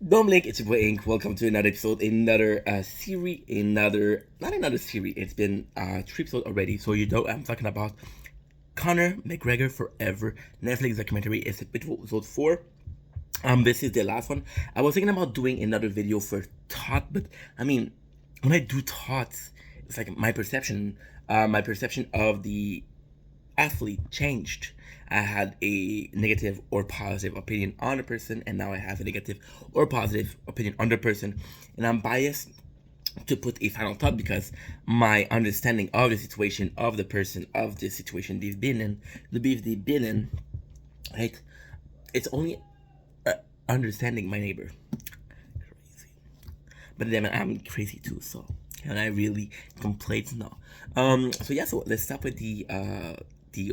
Don't blink, it's your boy Ink. Welcome to another episode, another series, not another series. It's been three episodes already. So you know I'm talking about Conor McGregor Forever Netflix documentary. It's episode 4. This is the last one. I was thinking about doing another video for thought, but I mean, when I do thoughts, it's like my perception of the athlete changed. I had a negative or positive opinion on a person, and now I have a negative or positive opinion on the person, and I'm biased to put a final thought because my understanding of the situation, of the person, of the situation they've been in, the beef they've been in, right? It's only understanding my neighbor. Crazy, but then I'm crazy too, so can I really complain? No. So yeah, so let's start with the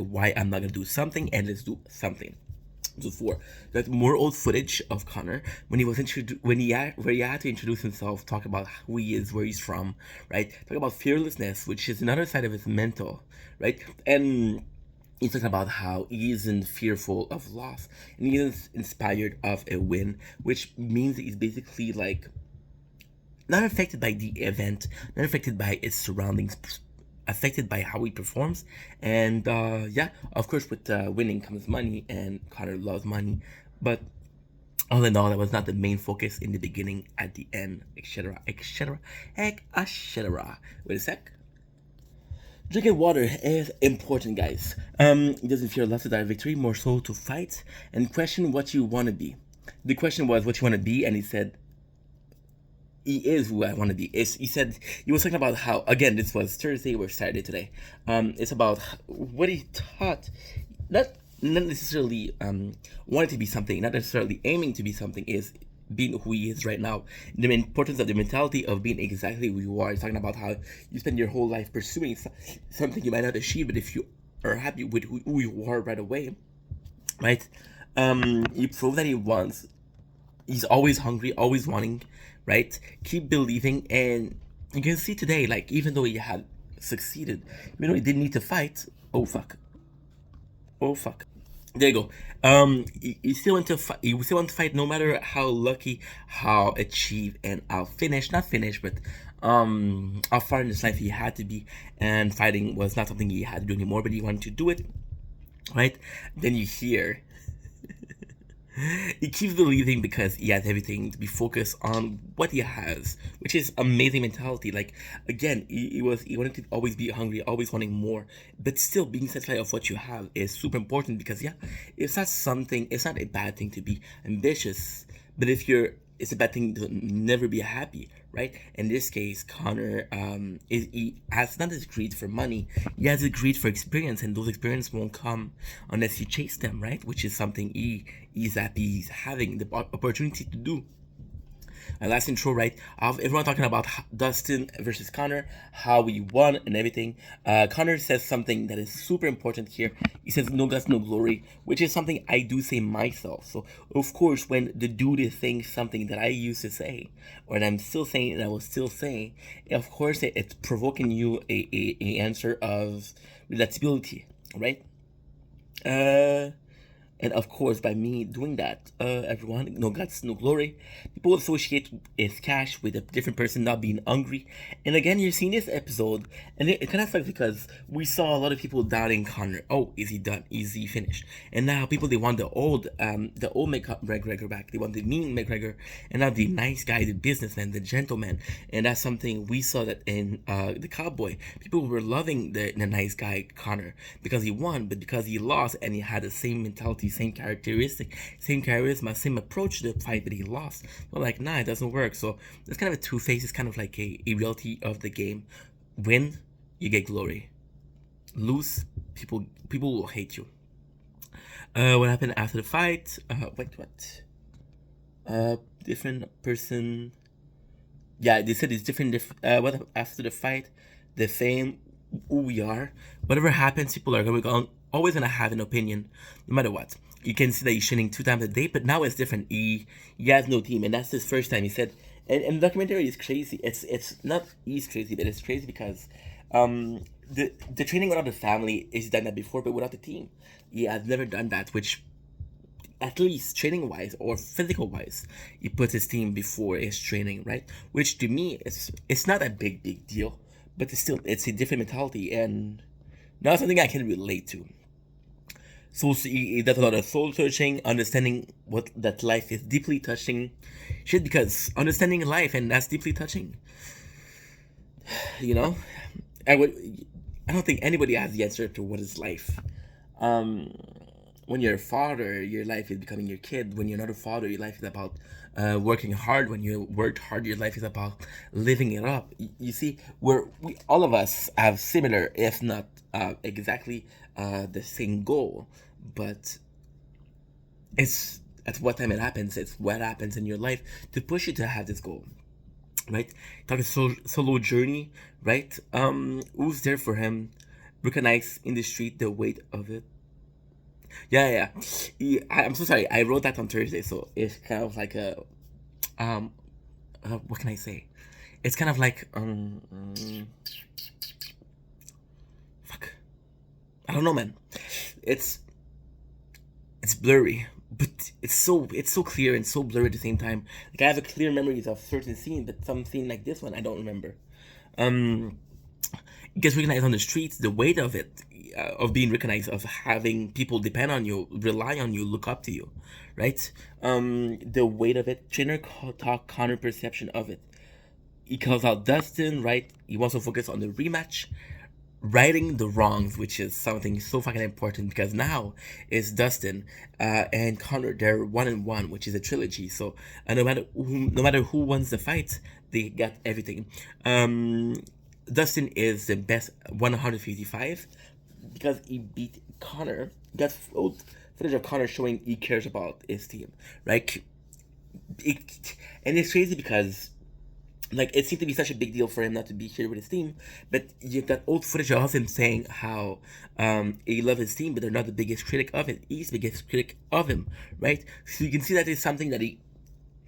why I'm not gonna do something, and let's do something. So four, that more old footage of Connor when he was where he had to introduce himself, talk about who he is, where he's from, right? Talk about fearlessness, which is another side of his mental, right? And he's talking about how he isn't fearful of loss and he isn't inspired of a win, which means that he's basically like not affected by the event, not affected by its surroundings, affected by how he performs. And yeah, of course, with winning comes money, and Connor loves money. But all in all, that was not the main focus in the beginning, at the end, etc., etc., etc. Wait a sec. Drinking water is important, guys. It doesn't fear less to die victory, more so to fight and question what you want to be. The question was what you want to be, and he said he is who I want to be. He said he was talking about how, again, this was Thursday or Saturday today. It's about what he taught, not not necessarily wanting to be something, not necessarily aiming to be something, is being who he is right now. The importance of the mentality of being exactly who you are. He's talking about how you spend your whole life pursuing something you might not achieve, but if you are happy with who you are right away, right? You prove that he wants. He's always hungry, always wanting, right? Keep believing, and you can see today, like even though he had succeeded, even though he didn't need to fight. Oh fuck! Oh fuck! There you go. He still want to fight. He still want to fight, no matter how lucky, how achieved, and how finished. Not finished, but how far in his life he had to be, and fighting was not something he had to do anymore. But he wanted to do it, right? Then you hear he keeps believing because he has everything to be focused on what he has, which is amazing mentality. Like again, he wanted to always be hungry, always wanting more, but still being satisfied of what you have is super important because yeah, it's not a bad thing to be ambitious, but if you're it's a bad thing to never be happy, right? In this case, Connor he has not this greed for money, he has a greed for experience, and those experiences won't come unless you chase them, right? Which is something he's happy he's having the opportunity to do. My last intro, right? Of everyone talking about Dustin versus Connor, how we won and everything. Connor says something that is super important here. He says, "No guts, no glory," which is something I do say myself. So, of course, when the dude is saying something that I used to say, or that I'm still saying and I will still say, of course, it's provoking you a answer of relatability, right? Uh, and of course, by me doing that, everyone, no guts, no glory. People associate his cash with a different person not being hungry. And again, you're seeing this episode, and it kind of sucks because we saw a lot of people doubting Connor. Oh, is he done? Is he finished? And now people they want the old McGregor back. They want the mean McGregor, and not the nice guy, the businessman, the gentleman. And that's something we saw that in the Cowboy. People were loving the nice guy Connor because he won, but because he lost and he had the same mentality, same characteristic, same charisma, same approach to the fight, but he lost. Well, like, nah, it doesn't work. So it's kind of a two-face. It's kind of like a reality of the game. Win, you get glory. Lose, people will hate you. What happened after the fight? Wait, what? Different person. Yeah, they said it's different. What after the fight? The fame, who we are. Whatever happens, people are always gonna have an opinion, no matter what. You can see that he's training 2 times a day, but now it's different. He has no team, and that's his first time. He said, and the documentary is crazy. It's not he's crazy, but it's crazy because the training without the family is done that before, but without the team, he has never done that, which at least training wise or physical wise, he puts his team before his training, right? Which to me is it's not a big deal, but it's a different mentality and not something I can relate to. So he does a lot of soul searching, understanding what that life is deeply touching. Shit, because understanding life and that's deeply touching. You know, I would. I don't think anybody has the answer to what is life. Um, when you're a father, your life is becoming your kid. When you're not a father, your life is about working hard. When you worked hard, your life is about living it up. You see, we all of us have similar, if not exactly the same goal, but it's at what time it happens. It's what happens in your life to push you to have this goal, right? Talking solo journey, right? Who's there for him? Recognize in the street the weight of it. Yeah. I'm so sorry. I wrote that on Thursday, so it's kind of like a um. What can I say? It's kind of like fuck. I don't know, man. It's it's blurry, but it's so clear and so blurry at the same time. Like I have a clear memories of certain scene, but some scene like this one I don't remember. Um, it gets recognized on the streets. The weight of it, of being recognized, of having people depend on you, rely on you, look up to you, right? The weight of it. Trainer talk Connor perception of it. He calls out Dustin, right? He wants to focus on the rematch, righting the wrongs, which is something so fucking important because now it's Dustin and Connor. They're 1-1, which is a trilogy. So no matter who wins the fight, they got everything. Dustin is the best 155 because he beat Connor. Got footage of Connor showing he cares about his team, right? And it's crazy because like it seemed to be such a big deal for him not to be here with his team, but you got old footage of him saying how he loves his team, but they're not the biggest critic of it. He's the biggest critic of him, right? So you can see that is something that he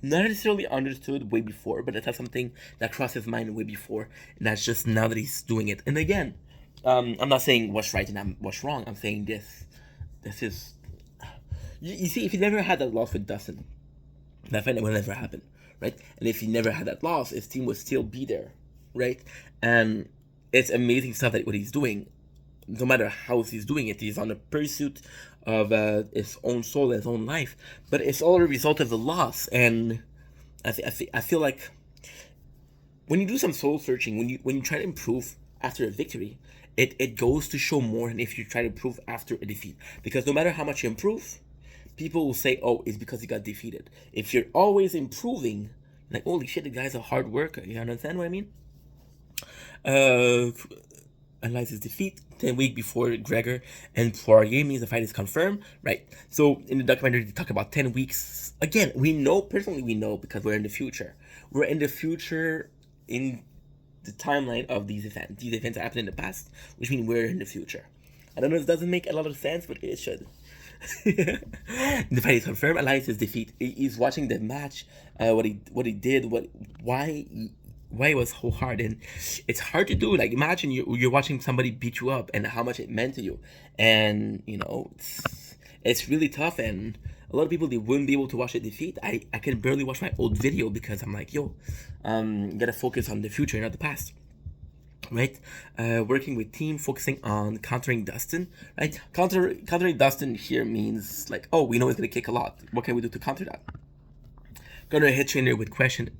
not necessarily understood way before, but that's something that crossed his mind way before, and that's just now that he's doing it. And again, I'm not saying what's right and what's wrong. I'm saying this. This is. You see, if you never had that loss with Dustin, that fight would never happen, right? And if he never had that loss, his team would still be there, right? And it's amazing stuff that what he's doing. No matter how he's doing it, he's on a pursuit of his own soul, his own life. But it's all a result of the loss, and I feel like when you do some soul searching, when you try to improve after a victory, it goes to show more than if you try to improve after a defeat. Because no matter how much you improve, people will say, "Oh, it's because you got defeated." If you're always improving, like, holy shit, the guy's a hard worker. You understand what I mean? Uh, analyzes defeat 10 weeks before Gregor and Poirier means the fight is confirmed, right? So in the documentary, they talk about 10 weeks. Again, we know, personally, we know because we're in the future. We're in the future in the timeline of these events. These events happened in the past, which means we're in the future. I don't know if it doesn't make a lot of sense, but it should. The fight is confirmed. Elias' defeat. He's watching the match. What he did. Why it was so hard, and it's hard to do. Like imagine you're watching somebody beat you up, and how much it meant to you, and it's really tough. And a lot of people they wouldn't be able to watch a defeat. I can barely watch my old video because I'm like, yo, gotta focus on the future, not the past. Right, working with team, focusing on countering Dustin. Right, countering Dustin here means like, oh, we know he's gonna kick a lot. What can we do to counter that? Gonna hit trainer with question.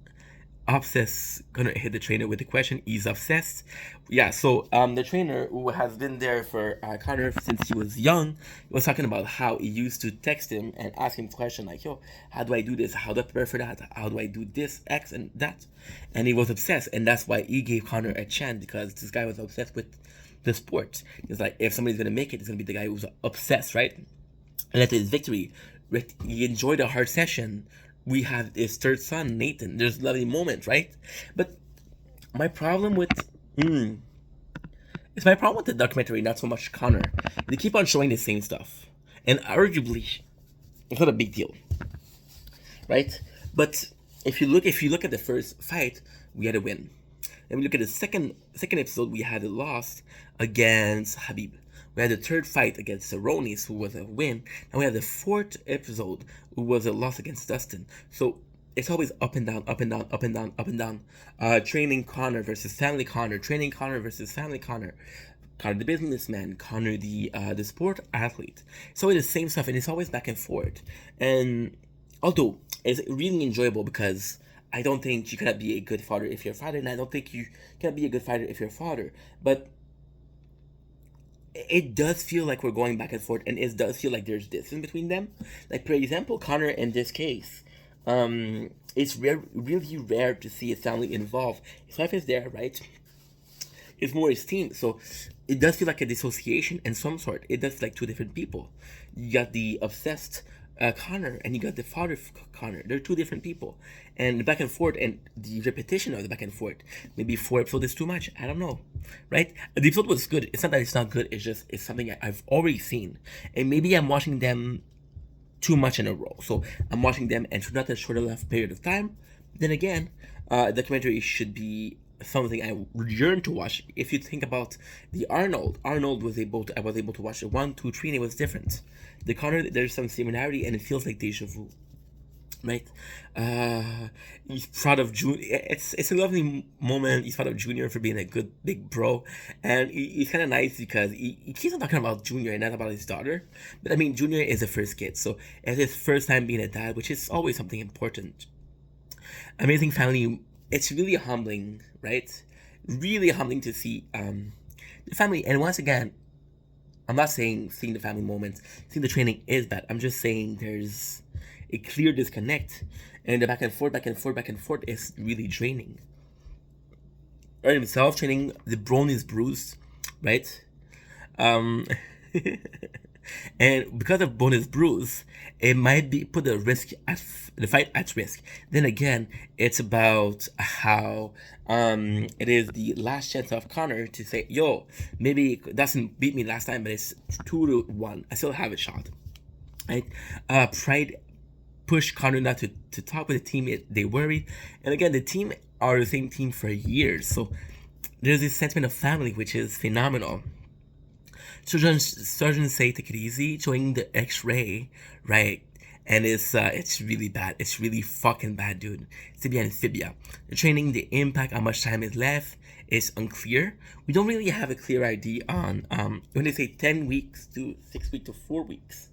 Gonna hit the trainer with the question. He's obsessed. Yeah. So the trainer who has been there for Connor since he was young was talking about how he used to text him and ask him question like, "Yo, how do I do this? How do I prepare for that? How do I do this X and that?" And he was obsessed, and that's why he gave Connor a chance because this guy was obsessed with the sport. He's like, if somebody's gonna make it, it's gonna be the guy who's obsessed, right? And after his victory, he enjoyed a hard session. We have his third son, Nathan. There's lovely moments, right? But my problem with it's my problem with the documentary, not so much Connor. They keep on showing the same stuff, and arguably, it's not a big deal, right? But if you look at the first fight, we had a win. And we look at the second episode, we had a loss against Habib. We had the third fight against Saronis, who was a win, and we had the fourth episode, who was a loss against Dustin. So it's always up and down, up and down, up and down, up and down. Training Connor versus family Connor, training Connor versus family Connor. Connor the businessman, Connor the sport athlete. It's always the same stuff, and it's always back and forth. And although it's really enjoyable because I don't think you cannot be a good father if you're a father, and I don't think you cannot be a good fighter if you're a father. But it does feel like we're going back and forth, and it does feel like there's distance between them. Like, for example, Connor in this case, it's really rare to see his family involved. His wife is there, right? It's more his team, so it does feel like a dissociation in some sort. It does feel like two different people. You got the obsessed Connor, and you got the father Connor. They're two different people, and the back and forth and the repetition of the back and forth. Maybe 4 episodes is too much. I don't know, right? The episode was good. It's not that it's not good. It's just it's something I've already seen, and maybe I'm watching them too much in a row. So I'm watching them and for not a short enough period of time. Then again, documentary should be something I yearn to watch. If you think about the Arnold I was able to watch it 1, 2, 3, and it was different. The Connor, there's some similarity, and it feels like deja vu, right? He's proud of Junior. It's a lovely moment. He's proud of Junior for being a good big bro, and he's kind of nice because he keeps on talking about Junior and not about his daughter. But I mean, Junior is the first kid, so it's his first time being a dad, which is always something important. Amazing family. It's really humbling, right? Really humbling to see the family. And once again, I'm not saying seeing the family moments, seeing the training is bad. I'm just saying there's a clear disconnect, and the back and forth, back and forth, back and forth is really draining. Earn himself training, the bone is bruised, right? Um, and because of bonus bruise, it might be put the fight at risk. Then again, it's about how it is the last chance of Connor to say, "Yo, maybe it doesn't beat me last time, but it's 2-1. I still have a shot." Right? Pride pushed Connor not to talk with the team. They worried, and again, the team are the same team for years, so there's this sentiment of family which is phenomenal. Surgeons say take it easy, showing the X-ray, right? And it's really bad. It's really fucking bad, dude. Tibia and fibia. The training, the impact, how much time is left is unclear. We don't really have a clear idea on when they say 10 weeks to 6 weeks to 4 weeks.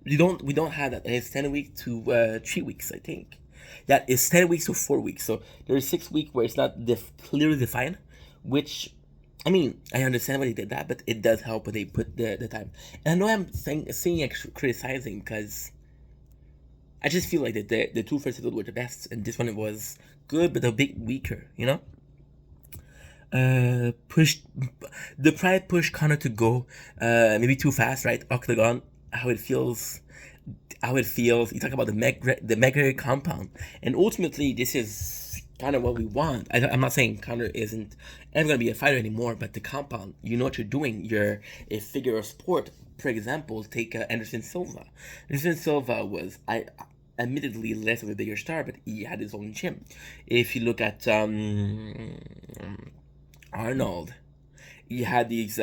We don't have that. And it's 10 weeks to 3 weeks, I think. That is 10 weeks to 4 weeks. So there's 6 weeks where it's not clearly defined, which, I mean, I understand why they did that, but it does help when they put the time. And I know I'm saying criticizing because I just feel like the two first episodes were the best, and this one it was good but a bit weaker, you know. Pushed the pride pushed Connor to go maybe too fast, right? Octagon, how it feels. You talk about the McGregor compound, and ultimately this is kind of what we want. I'm not saying Connor isn't ever gonna be a fighter anymore, but the compound, you know what you're doing. You're a figure of sport. For example, take Anderson Silva. Anderson Silva was admittedly less of a bigger star, but he had his own gym. If you look at Arnold, he had these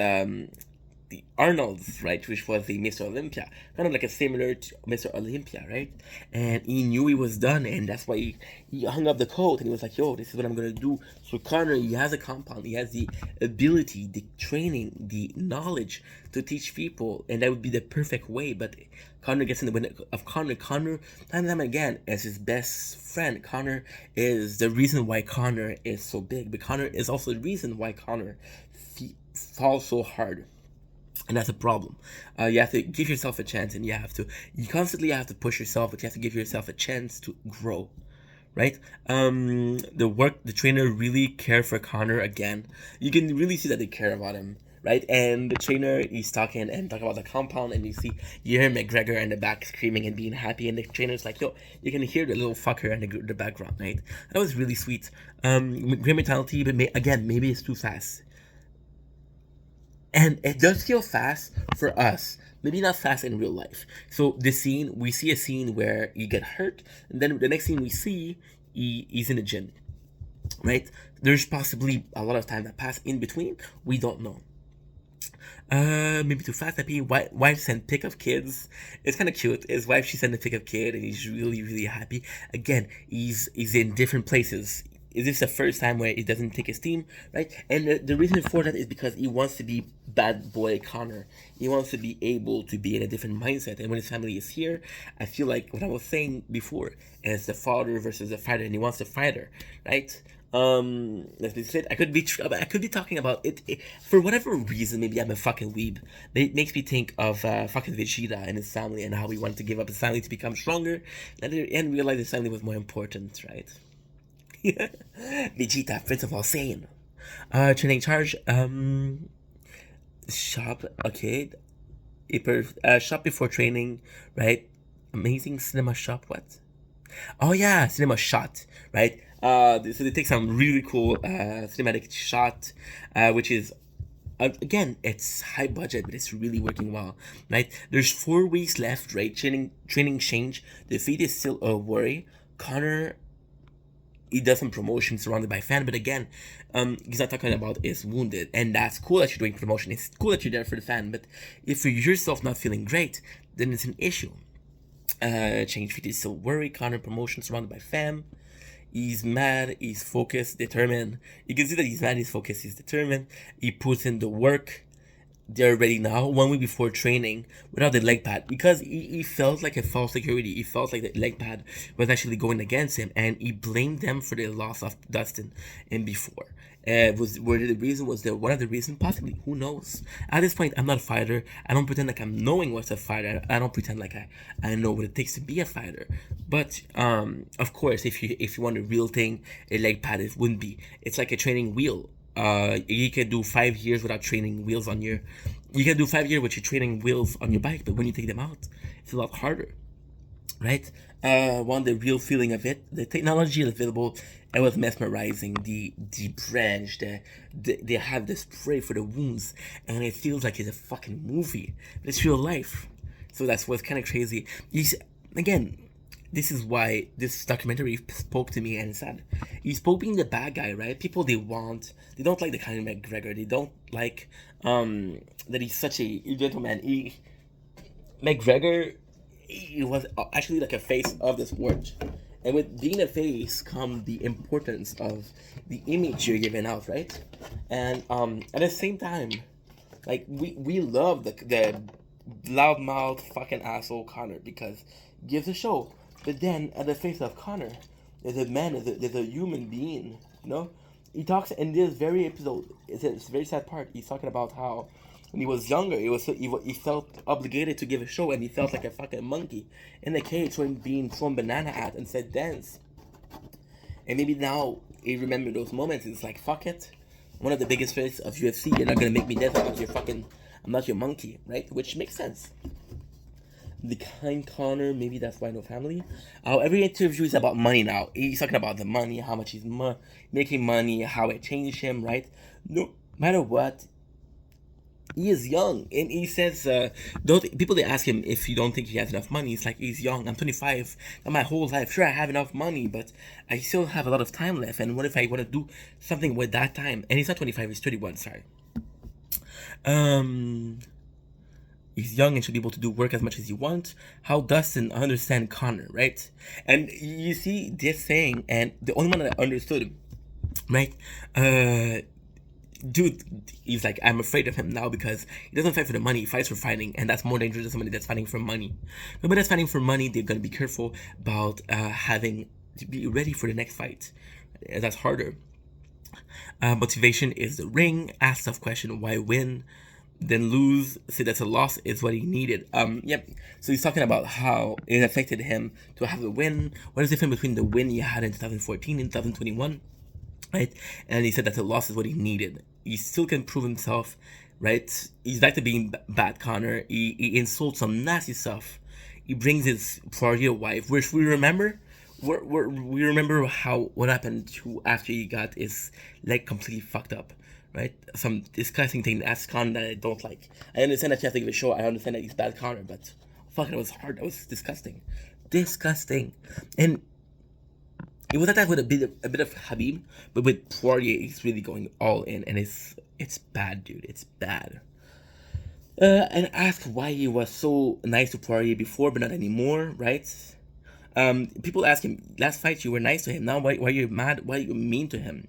the Arnold's, right, which was the Mr. Olympia, kind of like a similar to Mr. Olympia, right? And he knew he was done, and that's why he hung up the coat, and he was like, "Yo, this is what I'm gonna do." So Connor, he has a compound, he has the ability, the training, the knowledge to teach people, and that would be the perfect way. But Connor gets in the way of Connor. Connor, time and time again, as his best friend, Connor is the reason why Connor is so big, but Connor is also the reason why Connor falls so hard. And that's a problem. You have to give yourself a chance, and you constantly have to push yourself, but you have to give yourself a chance to grow, right? The trainer really care for Connor again. You can really see that they care about him, right? And the trainer, he's talking about the compound, and you hear McGregor in the back screaming and being happy, and the trainer's like, "Yo," you can hear the little fucker in the background, right? That was really sweet. Great mentality, but maybe it's too fast. And it does feel fast for us, maybe not fast in real life. So we see a scene where you get hurt, and then the next scene we see, he's in the gym, right? There's possibly a lot of time that passed in between. We don't know. Maybe too fast. Happy. Wife sent pic of kids. It's kind of cute. His wife, she sent a pic of kid, and he's really, really happy. Again, he's in different places. Is this the first time where he doesn't take his team, right? And the reason for that is because he wants to be bad boy Connor. He wants to be able to be in a different mindset. And when his family is here, I feel like what I was saying before is the father versus the fighter, and he wants the fighter, right? Let's be straight. I could be talking about it for whatever reason. Maybe I'm a fucking weeb. It makes me think of fucking Vegeta and his family and how he wanted to give up his family to become stronger, and realize his family was more important, right? Vegeta, Prince of all Saiyan. Training charge. Shop. Okay. Shop before training, right? Amazing cinema shop. What? Oh yeah, cinema shot, right? So they take some really cool cinematic shot, which is again, it's high budget, but it's really working well, right? There's 4 weeks left, right? Training change. The feed is still a worry. Connor, he does some promotion surrounded by fan, but again, he's not talking about is wounded, and that's cool that you're doing promotion. It's cool that you're there for the fan, but if you're yourself not feeling great, then it's an issue. Change feed is still worry. Connor promotion surrounded by fam. He's mad, he's focused, determined. You can see that he's mad, he's focused, he's determined. He puts in the work. They're ready now, 1 week before training, without the leg pad. Because he felt like a false security. He felt like the leg pad was actually going against him. And he blamed them for the loss of Dustin and before. Was there one of the reasons? Possibly. Who knows? At this point, I'm not a fighter. I don't pretend like I'm knowing what's a fighter. I don't pretend like I know what it takes to be a fighter. But of course, if you want a real thing, a leg pad wouldn't be. It's like a training wheel. You can do 5 years without training wheels on your. You can do 5 years with your training wheels on your bike, but when you take them out, it's a lot harder, right? Want the real feeling of it? The technology available, it was mesmerizing. The branch, they have the spray for the wounds, and it feels like it's a fucking movie. It's real life, so that's what's kind of crazy. Again, this is why this documentary spoke to me and said he spoke being the bad guy, right? People they don't like the kind of McGregor. They don't like that he's such a gentleman. McGregor, he was actually like a face of the sport, and with being a face come the importance of the image you're giving out, right? And at the same time, like we love the loudmouth fucking asshole Connor because he gives a show. But then, at the face of Connor, there's a man, there's a human being, you know? He talks in this very episode, it's a very sad part, he's talking about how when he was younger, he felt obligated to give a show, and he felt like a fucking monkey in the cage when being thrown banana at and said dance. And maybe now, he remembered those moments, it's like, fuck it. One of the biggest faces of UFC, you're not gonna make me dance, I'm not your monkey, right? Which makes sense. The kind Connor, maybe that's why no family. Every interview is about money now. He's talking about the money, how much he's making money, how it changed him, right? No matter what, he is young, and he says, people they ask him if you don't think he has enough money. It's like he's young. I'm 25. Got my whole life. Sure, I have enough money, but I still have a lot of time left. And what if I want to do something with that time? And he's not 25. He's 31. Sorry. He's young and should be able to do work as much as he wants. How Dustin understand Connor, right? And you see this saying, and the only one that understood him, right? Dude, he's like, I'm afraid of him now because he doesn't fight for the money, he fights for fighting, and that's more dangerous than somebody that's fighting for money. But that's fighting for money, they're gonna be careful about having to be ready for the next fight. That's harder. Motivation is the ring. Ask tough question, why win? Then lose, say that's a loss is what he needed. Yep. So he's talking about how it affected him to have a win. What is the difference between the win he had in 2014 and 2021? Right? And he said that the loss is what he needed. He still can prove himself, right? He's back to being bad Connor. He insults some nasty stuff. He brings his Florida wife, which we remember. We remember what happened to after he got his leg completely fucked up. Right? Some disgusting thing that's Connor that I don't like. I understand that you have to give a show. I understand that he's bad Connor, but fuck, it was hard. That was disgusting. Disgusting. And it was like that with a bit of Habib, but with Poirier, he's really going all in, and it's bad, dude. It's bad. And ask why he was so nice to Poirier before, but not anymore, right? People ask him, last fight you were nice to him, now why you mad, why you mean to him?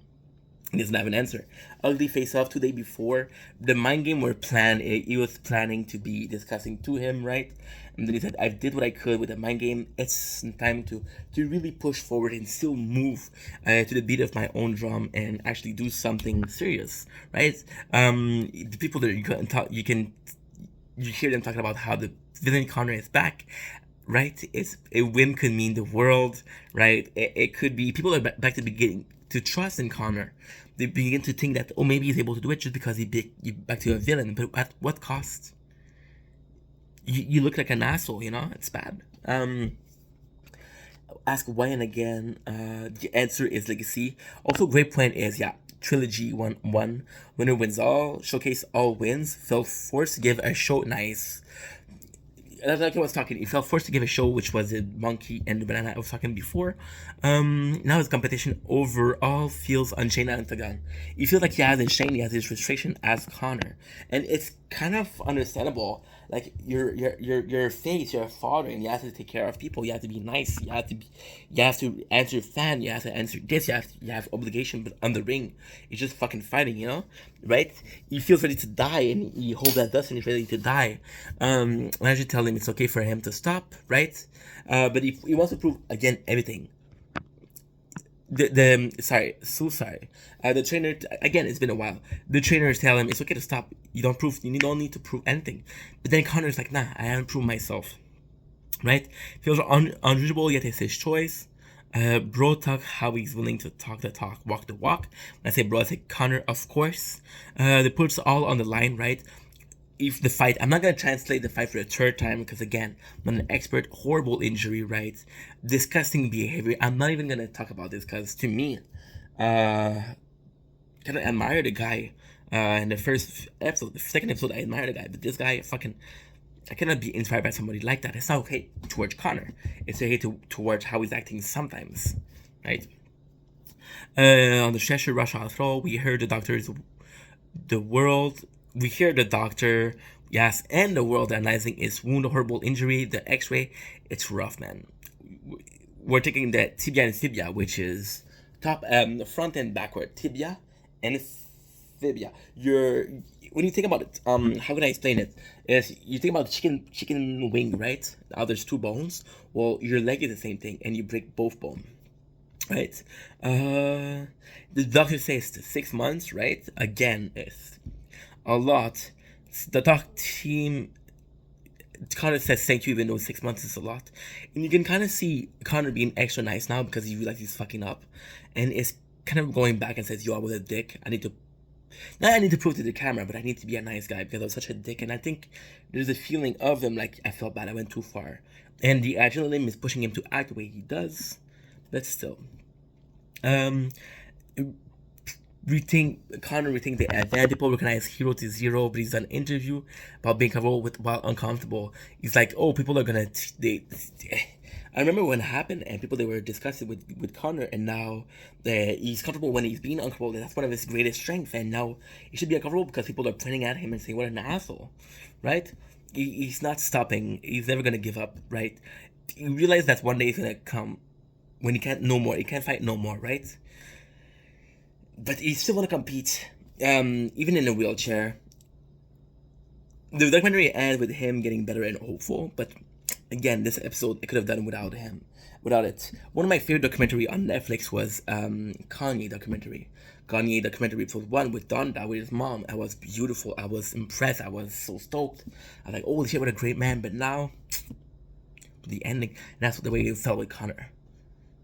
He doesn't have an answer. Ugly face off 2 days before. The mind game were planned. He was planning to be discussing to him, right? And then he said, I did what I could with the mind game. It's time to really push forward and still move to the beat of my own drum and actually do something serious, right? The people that you hear them talking about how the villain Connor is back, right? It's a win could mean the world, right? It could be people are back to beginning to trust in Connor. They begin to think that maybe he's able to do it just because he back to a villain, but at what cost? You look like an asshole, it's bad. Ask Wayne again. The answer is legacy. Also, great point is trilogy one winner wins all, showcase all wins, felt forced to give a show nice. Like I was talking, he felt forced to give a show, which was the monkey and the banana I was talking before. Now his competition overall feels unchained and Octagon. You feel like he has his chain, he has his restriction as Connor, and it's kind of understandable. Like you're a face, you're a father, and you have to take care of people. You have to be nice. You have to answer fan. You have to answer this. You have obligation, but on the ring, it's just fucking fighting, right? He feels ready to die, and he holds that dust, and he's ready to die. I should tell him it's okay for him to stop, right? But he wants to prove again everything. Sorry. The trainer again. It's been a while. The trainers tell him it's okay to stop. You don't need to prove anything. But then Connor's like, nah, I haven't proved myself. Right? Feels unreasonable, yet it's his choice. Bro talk how he's willing to talk the talk, walk the walk. When I say bro, I say Connor, of course. They put it all on the line, right? If the fight, I'm not gonna translate the fight for a third time because again, I'm not an expert. Horrible injury, right? Disgusting behavior. I'm not even gonna talk about this because to me, kind of admire the guy. In the first episode, the second episode, I admire the guy, but this guy, I cannot be inspired by somebody like that. It's not okay towards Connor. It's okay towards how he's acting sometimes, right? On the Cheshire Rush Hospital, we heard the world. We hear the doctor, yes, and the world analyzing his wound, horrible injury, the X-ray. It's rough, man. We're taking the tibia and fibia, which is top, front and backward tibia and fibia. When you think about it, how can I explain it? Is you think about chicken wing, right? Now there's two bones. Well, your leg is the same thing, and you break both bones. Right, the doctor says 6 months, right? Again, it's a lot. The doc team kind of says thank you, even though 6 months is a lot, and you can kind of see Connor being extra nice now because he realizes he's fucking up, and is kind of going back and says, "Yo, I was a dick. I need to prove to the camera, but I need to be a nice guy because I was such a dick." And I think there's a feeling of him like I felt bad, I went too far, and the adrenaline is pushing him to act the way he does, but still. Connor rethink the advantage. People recognize hero to zero, but he's done an interview about being comfortable while uncomfortable. He's like, oh, people are gonna I remember when it happened and people they were discussing with Connor, and now he's comfortable when he's being uncomfortable. That's one of his greatest strengths, and now he should be uncomfortable because people are pointing at him and saying, "What an asshole," right? He's not stopping. He's never gonna give up, right? You realize that one day is gonna come when he can't no more. He can't fight no more, right? But he still want to compete, even in a wheelchair. The documentary ends with him getting better and hopeful, but again, this episode I could have done without it. One of my favorite documentary on Netflix was Kanye documentary. Kanye documentary episode 1 with Donda with his mom. I was beautiful. I was impressed. I was so stoked. I was like, holy shit, what a great man. But now, the ending, that's the way it felt with Connor.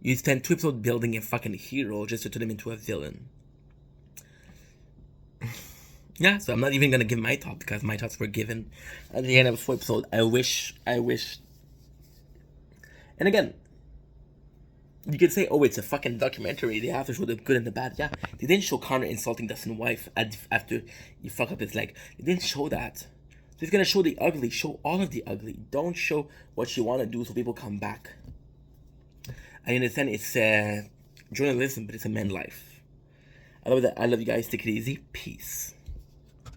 You spent 2 episodes building a fucking hero just to turn him into a villain. Yeah, so I'm not even gonna give my thought because my thoughts were given at the end of the 4 episode. I wish. And again, you could say, oh, it's a fucking documentary. They have to show the good and the bad. Yeah, they didn't show Connor insulting Dustin's wife after he fuck up his leg. They didn't show that. So he's gonna show the ugly. Show all of the ugly. Don't show what you want to do so people come back. I understand it's journalism, but it's a man's life. I love that. I love you guys. Take it easy. Peace.